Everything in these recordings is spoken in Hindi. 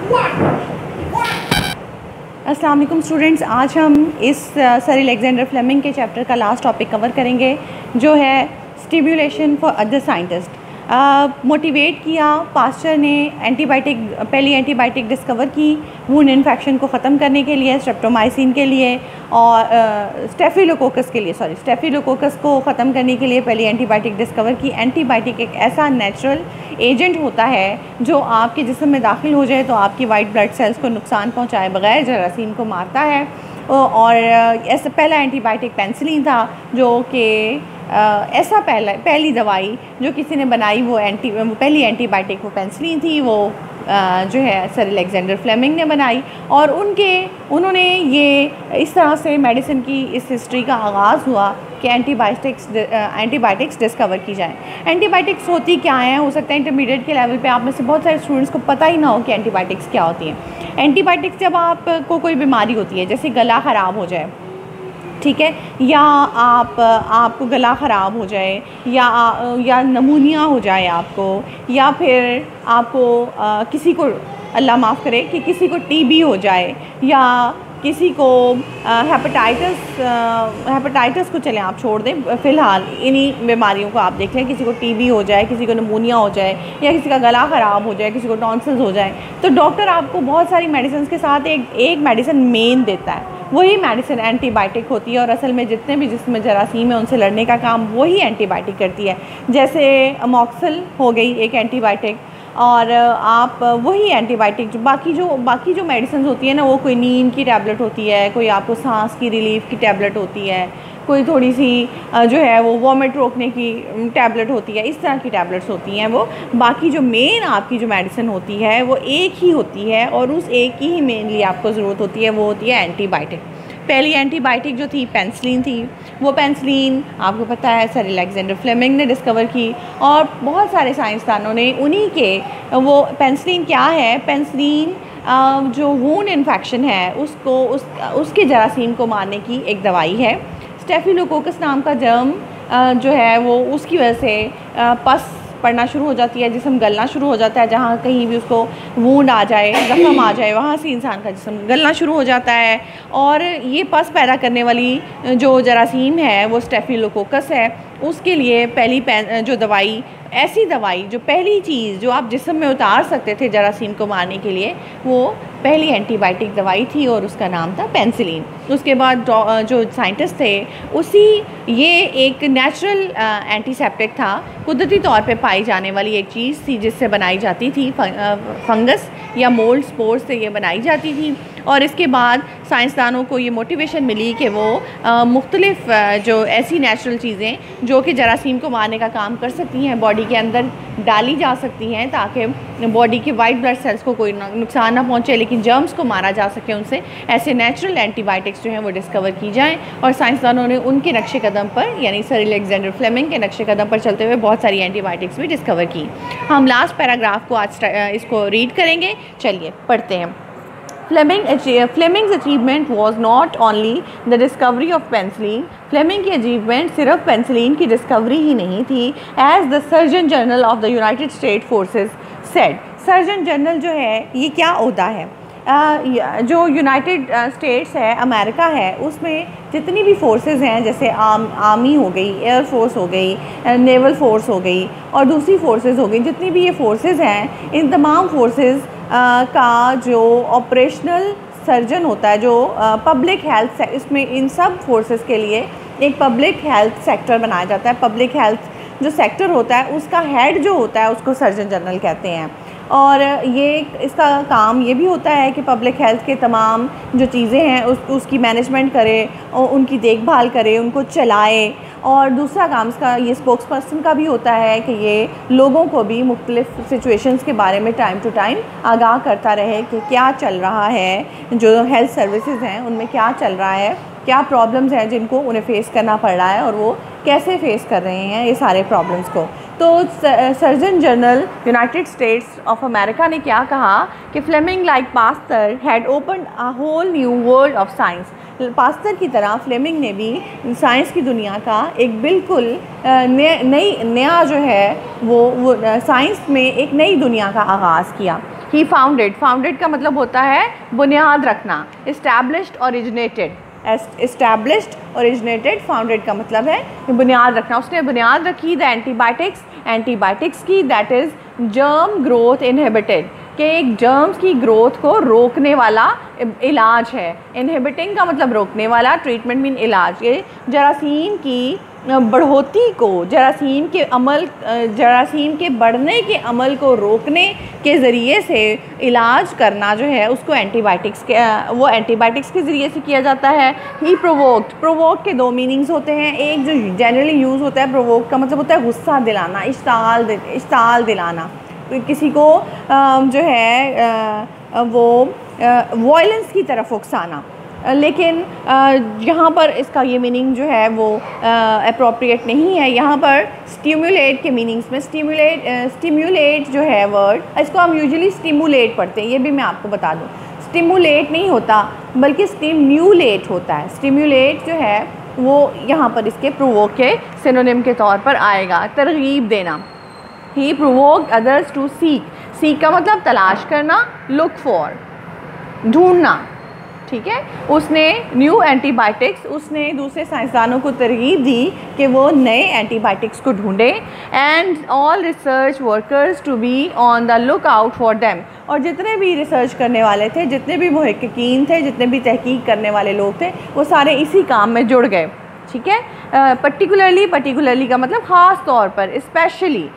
अस्सलाम वालेकुम स्टूडेंट्स, आज हम इस सर अलेक्जेंडर फ्लेमिंग के चैप्टर का लास्ट टॉपिक कवर करेंगे जो है stimulation for other scientist. Motivate किया पास्चर ने पहली एंटीबायोटिक डिस्कवर की वुंड इन्फेक्शन को ख़त्म करने के लिए, स्ट्रेप्टोमाइसिन के लिए और स्टेफिलोकोकस को ख़त्म करने के लिए पहली एंटीबायोटिक डिस्कवर की। एंटीबायोटिक एक ऐसा नेचुरल एजेंट होता है जो आपके जिस्म में दाखिल हो जाए तो आपकी वाइट ब्लड सेल्स को नुकसान पहुँचाए बगैर जरासीम को मारता है। और ऐसा पहला एंटीबायोटिक पेनिसिलिन था जो कि ऐसा पहली दवाई जो किसी ने बनाई वो पहली एंटीबायोटिक वो पेनिसिलिन थी, वो जो है सर अलेक्जेंडर फ्लेमिंग ने बनाई। और उन्होंने ये इस तरह से मेडिसिन की इस हिस्ट्री का आगाज़ हुआ कि एंटीबायोटिक्स डिस्कवर की जाए। एंटीबायोटिक्स होती क्या हैं? हो सकता है इंटरमीडिएट के लेवल पे आप में से बहुत सारे स्टूडेंट्स को पता ही ना हो कि एंटीबायोटिक्स क्या होती हैं। एंटीबायोटिक्स जब आपको कोई बीमारी होती है, जैसे गला ख़राब हो जाए, ठीक है, या आपको गला ख़राब हो जाए या नमूनिया हो जाए आपको, या फिर आपको किसी को अल्लाह माफ़ करे कि किसी को टीबी हो जाए, या किसी को हेपेटाइटिस को चलें आप छोड़ दें, फ़िलहाल इन्हीं बीमारियों को आप देख लें। किसी को टीबी हो जाए, किसी को नमूनिया हो जाए, या किसी का गला ख़राब हो जाए, किसी को टॉन्सिल्स हो जाए, तो डॉक्टर आपको बहुत सारी मेडिसिन के साथ एक मेडिसिन मेन देता है। वही मेडिसिन एंटीबायोटिक होती है और असल में जितने भी जिसमें जरासीम है उनसे लड़ने का काम वही एंटीबायोटिक करती है। जैसे अमॉक्सिल हो गई एक एंटीबायोटिक, और आप वही एंटीबायोटिक बाकी जो मेडिसिन होती है ना, वो कोई नींद की टैबलेट होती है, कोई आपको सांस की रिलीफ की टैबलेट होती है, कोई थोड़ी सी जो है वो वॉमिट रोकने की टैबलेट होती है, इस तरह की टैबलेट्स होती हैं वो। बाकी जो मेन आपकी जो मेडिसिन होती है वो एक ही होती है और उस एक की ही मेनली आपको ज़रूरत होती है, वो होती है एंटीबायोटिक। पहली एंटीबायोटिक जो थी पेनिसिलिन थी, वो पेनिसिलिन आपको पता है सर अलेक्जेंडर फ्लेमिंग ने डिस्कवर की और बहुत सारे साइंसदानों ने उन्हीं के वो पेनिसिलिन क्या है, पेनिसिलिन जो वुंड इन्फेक्शन है उसके जरासीम को मारने की एक दवाई है। स्टेफिलोकोकस नाम का जर्म जो है वो उसकी वजह से पस पड़ना शुरू हो जाती है, जिस्म गलना शुरू हो जाता है। जहाँ कहीं भी उसको वूंड आ जाए, ज़ख्म आ जाए, वहाँ से इंसान का जिस्म गलना शुरू हो जाता है। और ये पस पैदा करने वाली जो जरासीम है वो स्टेफिलोकोकस है। उसके लिए पहली जो दवाई, ऐसी दवाई जो पहली चीज़ जो आप जिस्म में उतार सकते थे जरासीम को मारने के लिए, वो पहली एंटीबायोटिक दवाई थी और उसका नाम था पेनिसिलिन। उसके बाद जो साइंटिस्ट थे ये एक नेचुरल एंटीसेप्टिक था, कुदरती तौर पे पाई जाने वाली एक चीज़ थी जिससे बनाई जाती थी, फंगस या मोल्ड स्पोर्स से ये बनाई जाती थी। और इसके बाद साइंसदानों को ये मोटिवेशन मिली कि वो मुख्तलिफ जो ऐसी नेचुरल चीज़ें जो कि जरासीम को मारने का काम कर सकती हैं बॉडी के अंदर डाली जा सकती हैं ताकि बॉडी के वाइट ब्लड सेल्स को कोई नुकसान ना पहुंचे, लेकिन जर्म्स को मारा जा सके उनसे। ऐसे नेचुरल एंटीबायोटिक्स जो हैं वो डिस्कवर की जाएं और साइंसदानों ने उनके नक्शे कदम पर, यानी सर अलेक्जेंडर फ्लेमिंग के नक्शे कदम पर चलते हुए बहुत सारी एंटीबायोटिक्स भी डिस्कवर की। हम लास्ट पैराग्राफ को आज इसको रीड करेंगे, चलिए पढ़ते हैं। Fleming's achievement was not only the discovery of penicillin. Fleming की अचीवमेंट सिर्फ पेनिसिलिन की डिस्कवरी ही नहीं थी, as the Surgeon General of the United States Forces said. Surgeon general जो है ये क्या ओहदा है? जो यूनाइटेड स्टेट्स है, अमेरिका है, उसमें जितनी भी फोर्सेस हैं, जैसे आर्मी हो गई, एयर फोर्स हो गई, नेवल फोर्स हो गई और दूसरी फोर्सेस हो गई, जितनी भी ये फोर्सेस हैं, इन तमाम फोर्सेस का जो ऑपरेशनल सर्जन होता है, जो पब्लिक हेल्थ, इसमें इन सब फोर्सेस के लिए एक पब्लिक हेल्थ सेक्टर बनाया जाता है। पब्लिक हेल्थ जो सेक्टर होता है उसका हेड जो होता है उसको सर्जन जनरल कहते हैं। और इसका काम ये भी होता है कि पब्लिक हेल्थ के तमाम जो चीज़ें हैं उसकी मैनेजमेंट करे और उनकी देखभाल करे, उनको चलाए। और दूसरा काम इसका ये स्पोक्स पर्सन का भी होता है कि ये लोगों को भी मुख्तलिफ सिचुएशंस के बारे में टाइम टू टाइम आगाह करता रहे कि क्या चल रहा है, जो हेल्थ सर्विसेज हैं उनमें क्या चल रहा है, क्या प्रॉब्लम्स हैं जिनको उन्हें फ़ेस करना पड़ रहा है और वो कैसे फ़ेस कर रहे हैं ये सारे प्रॉब्लम्स को। तो surgeon general United States of America ने क्या कहा कि Fleming like Pasteur had opened a whole new world of science. Pasteur की तरह फ्लेमिंग ने भी साइंस की दुनिया का एक बिल्कुल नया जो है वो साइंस में एक नई दुनिया का आगाज़ किया। ही फाउंडेड, फाउंडेड का मतलब होता है बुनियाद रखना। Established, originated, established, originated, founded का मतलब है बुनियाद रखना। उसने बुनियाद रखी द एंटीबायोटिक्स, एंटीबायोटिक्स की, that is germ growth inhibited, कि एक जर्म्स की ग्रोथ को रोकने वाला इलाज है। इनहिबिटिंग का मतलब रोकने वाला, ट्रीटमेंट मीन इलाज। ये जरासीम की बढ़ोतरी को, जरासीम के बढ़ने के अमल को रोकने के ज़रिए से इलाज करना जो है उसको एंटीबायोटिक्स के वो एंटीबायोटिक्स के ज़रिए से किया जाता है। ही प्रोवोक्ड, प्रोवोक के दो मीनिंग्स होते हैं। एक जो जनरली यूज़ होता है प्रोवोक का मतलब होता है गुस्सा दिलाना, इश्ताल दिलाना, किसी को जो है वो वॉयलेंस की तरफ उकसाना। लेकिन यहाँ पर इसका ये मीनिंग जो है वो अप्रोप्रिएट नहीं है। यहाँ पर स्टिमुलेट के मीनिंग्स में स्टिमुलेट जो है वर्ड, इसको हम यूजुअली स्टिमुलेट पढ़ते हैं, ये भी मैं आपको बता दूँ। स्टिमुलेट नहीं होता बल्कि स्टिम्यूलेट होता है। स्टिमुलेट जो है वो यहाँ पर इसके प्रोवोक के सिनोनिम के तौर पर आएगा। तरगीब देना। He provoked others to seek, seek का मतलब तलाश करना, लुक फॉर, ढूंढना, ठीक है। उसने न्यू एंटीबायोटिक्स, उसने दूसरे साइंसदानों को तरगीब दी कि वो नए एंटीबायोटिक्स को ढूंढे। And all research workers to be on the look out for them, और जितने भी रिसर्च करने वाले थे, जितने भी मुहक्कीकीन थे, जितने भी तहकीक करने वाले लोग थे, वो सारे इसी काम में जुड़ गए, ठीक है। पर्टिकुलरली का मतलब ख़ास तौर पर, स्पेशली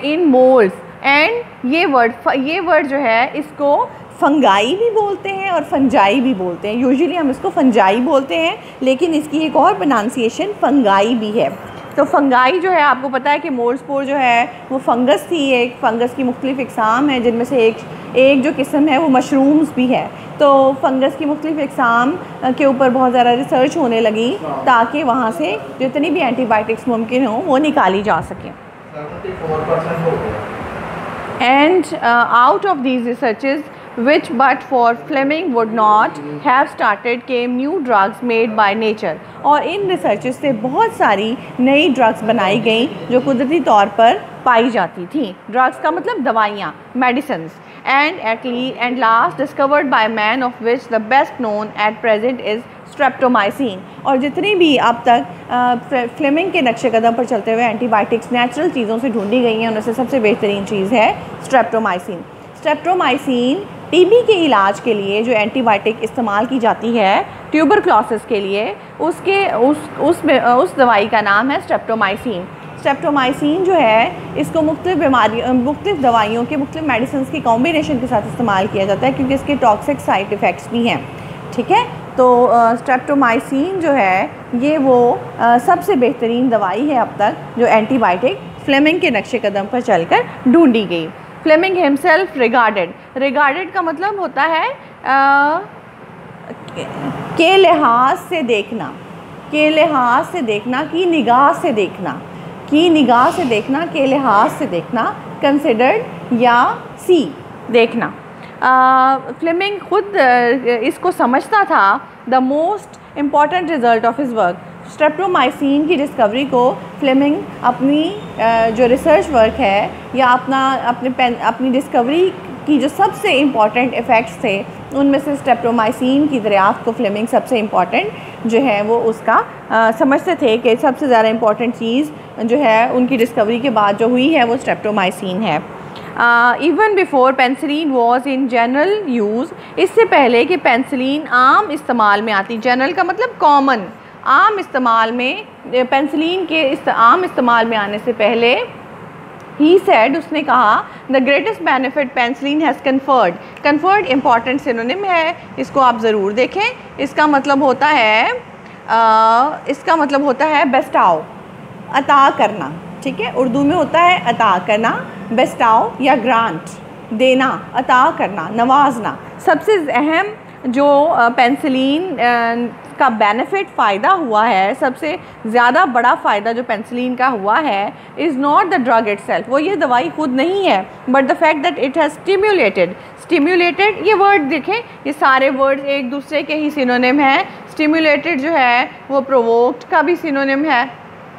इन मोल्ड्स। एंड ये वर्ड जो है इसको फंगाई भी बोलते हैं और फंजाई भी बोलते हैं। यूजुअली हम इसको फंजाई बोलते हैं, लेकिन इसकी एक और प्रोनाउंसिएशन फंगाई भी है। तो फंगाई जो है, आपको पता है कि मोल्ड स्पोर जो है वो फंगस थी, एक फंगस की मुख्तलिफ इकसाम है, जिनमें से एक जो किस्म है वो मशरूम्स भी है। तो फंगस की मुख्तलिफ इकसाम के ऊपर बहुत ज़्यादा रिसर्च होने लगी ताकि वहाँ से जितनी भी एंटीबायोटिक्स मुमकिन हो वो निकाली जा सकें। And out of these researches which but for Fleming would not have started came new drugs made by nature। और इन रिसर्चेस से बहुत सारी नई ड्रग्स बनाई गई जो कुदरती तौर पर पाई जाती थी। ड्रग्स का मतलब दवाइयाँ, medicines. And last discovered by man of which the best known at present is streptomycin. और जितनी भी अब तक फ्लेमिंग के नक्शे कदम पर चलते हुए एंटीबायोटिक्स नेचुरल चीज़ों से ढूंढी गई हैं, उनमें से सबसे बेहतरीन चीज़ है स्ट्रेप्टोमाइसिन। स्ट्रेप्टोमाइसिन टीबी के इलाज के लिए जो एंटीबायोटिक इस्तेमाल की जाती है ट्यूबरक्लोसिस के लिए, उस दवाई का नाम है स्ट्रेप्टोमाइसिन। स्ट्रेप्टोमाइसिन जो है इसको मुख्तलिफ दवाइयों के, मुख्तलिफ मेडिसिन की कॉम्बिनेशन के साथ इस्तेमाल किया जाता है क्योंकि इसके टॉक्सिक साइड इफ़ेक्ट्स भी हैं, ठीक है। तो स्ट्रेप्टोमाइसिन जो है ये वो सबसे बेहतरीन दवाई है अब तक जो एंटीबायोटिक फ्लेमिंग के नक्शे कदम पर चलकर ढूंढी गई। फ्लेमिंग हिमसेल्फ रिगार्डेड का मतलब होता है के लिहाज से देखना, के लिहाज से देखना, की निगाह से देखना, की निगाह से देखना, के लिहाज से देखना, कंसिडर्ड या सी देखना। फ्लेमिंग खुद इसको समझता था the most important result of his work. Streptomycin की डिस्कवरी को फ्लेमिंग अपनी जो रिसर्च वर्क है या अपनी डिस्कवरी की जो सबसे इम्पॉर्टेंट इफ़ेक्ट्स थे उनमें से स्ट्रेप्टोमाइसिन की दरियाफ्त को फ्लेमिंग सबसे इम्पॉर्टेंट जो है वो उसका समझते थे कि सबसे ज़्यादा इम्पॉर्टेंट चीज़ जो है उनकी डिस्कवरी के बाद जो हुई है वो स्ट्रेप्टोमाइसिन है। Even before penicillin was in general use, इससे पहले कि पेंसिलिन आम इस्तेमाल में आती, जनरल का मतलब कॉमन, आम इस्तेमाल में, पेंसिलिन के आम इस्तेमाल में आने से पहले ही सेड, उसने कहा the greatest benefit penicillin has conferred important synonym है, इसको आप ज़रूर देखें। इसका मतलब होता है बेस्टाओ, अता करना, ठीक है। उर्दू में होता है अता करना, बेस्टाओ या ग्रांट, देना, अता करना, नवाजना। सबसे अहम जो पेंसिलिन का बेनिफिट फ़ायदा हुआ है, सबसे ज़्यादा बड़ा फ़ायदा जो पेंसिलिन का हुआ है, is not the drug itself, वो ये दवाई खुद नहीं है, but the fact that it has stimulated. ये वर्ड देखें, ये सारे वर्ड एक दूसरे के ही सिनोनिम हैं। स्टिम्युलेटेड जो है वो प्रोवोक्ड का भी सिनोनिम है,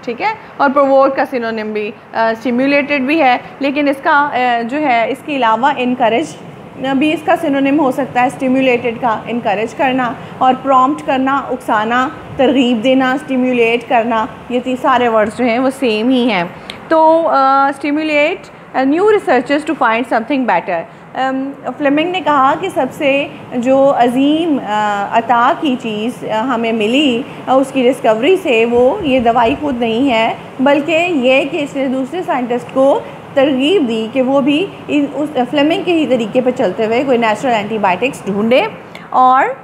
ठीक है, और प्रोवोक का सिनोनिम भी स्टिम्युलेटेड भी है, लेकिन इसका जो है इसके अलावा इनकरेज भी इसका सिनोनिम हो सकता है स्टिमुलेटेड का, इनकरेज करना, और प्रॉम्प्ट करना, उकसाना, तरगीब देना, स्टिमुलेट करना, ये सारे वर्ड्स जो हैं वो सेम ही हैं। तो stimulate new researchers to find something better. Fleming ने कहा कि सबसे जो अजीम अता की चीज़ हमें मिली उसकी डिस्कवरी से, वो ये दवाई खुद नहीं है, बल्कि ये कि इसने दूसरे साइंटिस्ट को तरगीब दी कि वो भी उस फ्लेमिंग के ही तरीके पर चलते हुए कोई नेचुरल एंटीबायोटिक्स ढूंढे और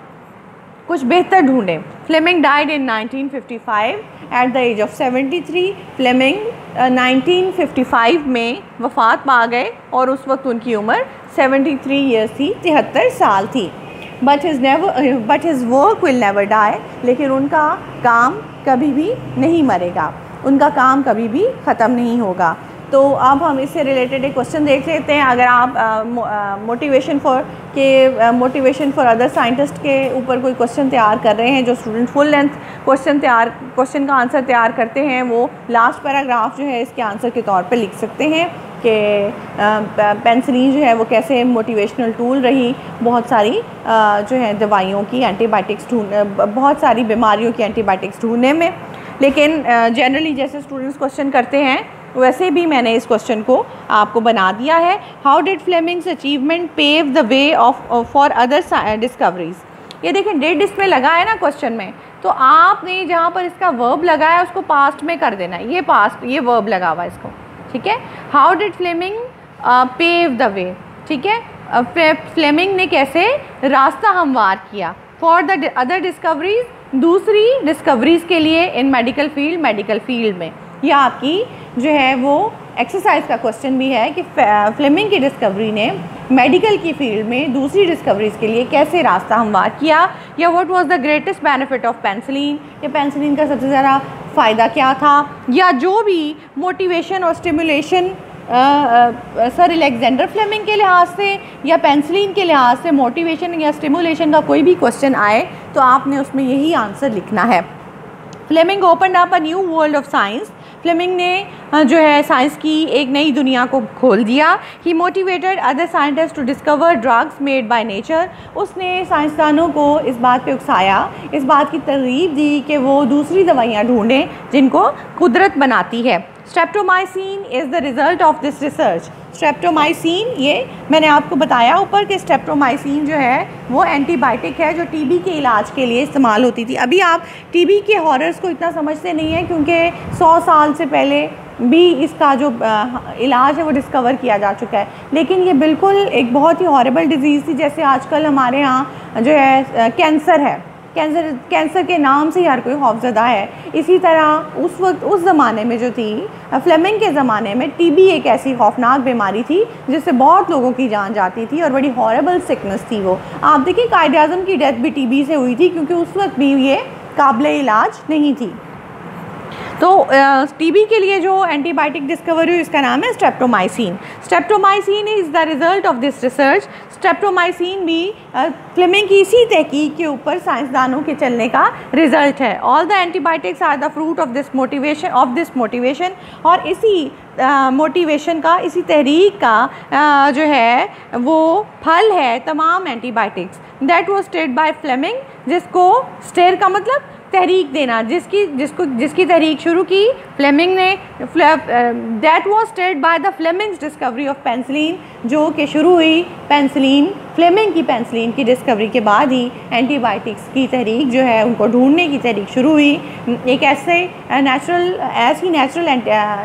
कुछ बेहतर ढूंढें। Fleming died in 1955 at the age of 73। Fleming 1955 में वफ़ात पा गए और उस वक्त उनकी उम्र 73 ईयर्स थी, 73 साल थी। But his work will never die, लेकिन उनका काम कभी भी नहीं मरेगा, उनका काम कभी भी ख़त्म नहीं होगा। तो अब हम इससे रिलेटेड एक क्वेश्चन देख लेते हैं। अगर आप मोटिवेशन फॉर अदर साइंटिस्ट के ऊपर कोई क्वेश्चन तैयार कर रहे हैं, जो स्टूडेंट फुल लेंथ क्वेश्चन का आंसर तैयार करते हैं, वो लास्ट पैराग्राफ जो है इसके आंसर के तौर पे लिख सकते हैं कि पेनिसिलिन जो है वो कैसे मोटिवेशनल टूल रही बहुत सारी जो है दवाइयों की, एंटीबायोटिक्स बहुत सारी बीमारियों की एंटीबायोटिक्स ढूंढने में। लेकिन जनरली जैसे स्टूडेंट्स क्वेश्चन करते हैं वैसे भी मैंने इस क्वेश्चन को आपको बना दिया है। How did Fleming's achievement pave the way for other discoveries. ये देखें डिड इसमें लगा है ना क्वेश्चन में, तो आपने जहाँ पर इसका वर्ब लगाया उसको पास्ट में कर देना है, ये वर्ब लगा हुआ है इसको, ठीक है। How did Fleming pave the way, ठीक है। फ्लेमिंग ने कैसे रास्ता हमवार किया फॉर द अदर डिस्कवरीज, दूसरी डिस्कवरीज के लिए इन मेडिकल फील्ड में। यह आपकी जो है वो एक्सरसाइज का क्वेश्चन भी है कि फ्लेमिंग की डिस्कवरी ने मेडिकल की फील्ड में दूसरी डिस्कवरीज के लिए कैसे रास्ता हमवार किया, या what was the greatest benefit of penicillin, या पेनिसिलिन का सबसे ज़्यादा फ़ायदा क्या था, या जो भी मोटिवेशन और स्टिमुलेशन सर अलेक्जेंडर फ्लेमिंग के लिहाज से या पेनिसिलिन के लिहाज से मोटिवेशन या स्टिमुलेशन का कोई भी क्वेश्चन आए तो आपने उसमें यही आंसर लिखना है। Fleming opened up a new world of science. Fleming ने जो है साइंस की एक नई दुनिया को खोल दिया। He motivated other scientist to discover drugs made by nature. उसने साइंसदानों को इस बात पे उकसाया, इस बात की तरगीब दी कि वो दूसरी दवाइयाँ ढूंढें जिनको कुदरत बनाती है। Streptomycin is the result of this research. Streptomycin, ये मैंने आपको बताया ऊपर कि स्ट्रेप्टोमाइसिन जो है वो एंटीबायोटिक है जो टीबी के इलाज के लिए इस्तेमाल होती थी। अभी आप टीबी के हॉरर्स को इतना समझते नहीं हैं क्योंकि 100 साल से पहले भी इसका जो इलाज है वो डिस्कवर किया जा चुका है, लेकिन ये बिल्कुल एक बहुत ही हॉरेबल डिजीज़ थी। जैसे आजकल हमारे यहाँ जो है कैंसर है, कैंसर के नाम से ही हर कोई खौफज़दा है, इसी तरह उस वक्त उस ज़माने में जो थी फ्लेमिंग के ज़माने में टीबी एक ऐसी खौफनाक बीमारी थी जिससे बहुत लोगों की जान जाती थी और बड़ी हॉरेबल सिकनेस थी वो। आप देखिए कायद आज़म की डेथ भी टीबी से हुई थी क्योंकि उस वक्त भी ये काबिल इलाज नहीं थी। तो टीबी के लिए जो एंटीबायोटिक डिस्कवरी हुई इसका नाम है streptomycin. Streptomycin is the result of this research. Streptomycin भी फ्लेमिंग की इसी तहकीक के ऊपर साइंसदानों के चलने का रिज़ल्ट है। All the antibiotics are the fruit of this motivation और इसी मोटिवेशन का, इसी तहरीक का जो है वो फल है तमाम antibiotics. That was started by Fleming, जिसको स्टेर का मतलब तहरीक देना, जिसकी तहरीक शुरू की फ्लेमिंग ने। That was started by the Fleming's discovery of penicillin, जो कि शुरू हुई फ्लेमिंग की पेनिसिलिन की डिस्कवरी के बाद ही एंटीबायोटिक्स की तहरीक जो है उनको ढूंढने की तहरीक शुरू हुई। एक ऐसी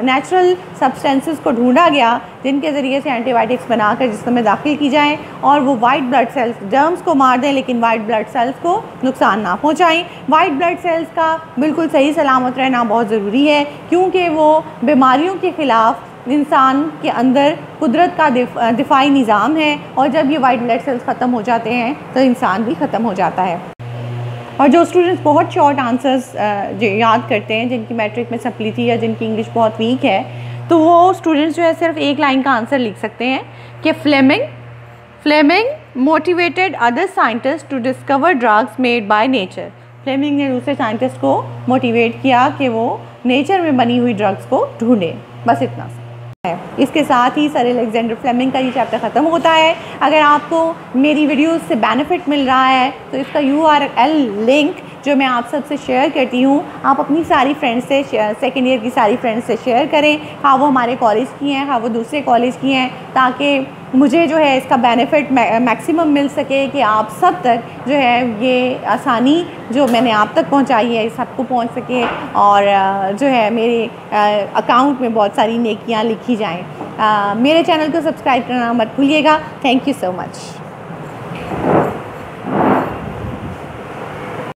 नेचुरल सब्सटेंसेस को ढूंढा गया जिनके ज़रिए से एंटीबायोटिक्स बनाकर जिस्म में दाखिल की जाएँ और वो वाइट ब्लड सेल्स, जर्म्स को मार दें लेकिन वाइट ब्लड सेल्स को नुकसान ना पहुँचाएँ। वाइट ब्लड सेल्स का बिल्कुल सही सलामत रहना बहुत ज़रूरी है क्योंकि वो बीमारियों के ख़िलाफ़ इंसान के अंदर कुदरत का दिफाई निज़ाम है और जब ये वाइट ब्लड सेल्स ख़त्म हो जाते हैं तो इंसान भी ख़त्म हो जाता है। और जो स्टूडेंट्स बहुत शॉर्ट आंसर्स याद करते हैं, जिनकी मैट्रिक में सप्ली थी या जिनकी इंग्लिश बहुत वीक है, तो वो स्टूडेंट्स जो है सिर्फ एक लाइन का आंसर लिख सकते हैं कि Fleming motivated other scientist to discover drugs made by nature. Fleming ने दूसरे साइंटिस्ट को मोटिवेट किया कि वो नेचर में बनी हुई ड्रग्स को ढूंढें। बस इतना सा है। इसके साथ ही सर अलेक्जेंडर फ्लेमिंग का ये चैप्टर ख़त्म होता है। अगर आपको मेरी वीडियोस से बेनिफिट मिल रहा है तो इसका URL लिंक जो मैं आप सबसे शेयर करती हूँ, आप अपनी सारी फ्रेंड्स से सेकेंड ईयर की सारी फ्रेंड्स से शेयर करें, हाँ वो हमारे कॉलेज की हैं, हाँ वो दूसरे कॉलेज की हैं, ताकि मुझे जो है इसका बेनिफिट मैक्सिमम मिल सके कि आप सब तक जो है ये आसानी जो मैंने आप तक पहुंचाई है सबको पहुंच सके, और जो है मेरे अकाउंट में बहुत सारी नेकियां लिखी जाएं। मेरे चैनल को सब्सक्राइब करना मत भूलिएगा। Thank you so much.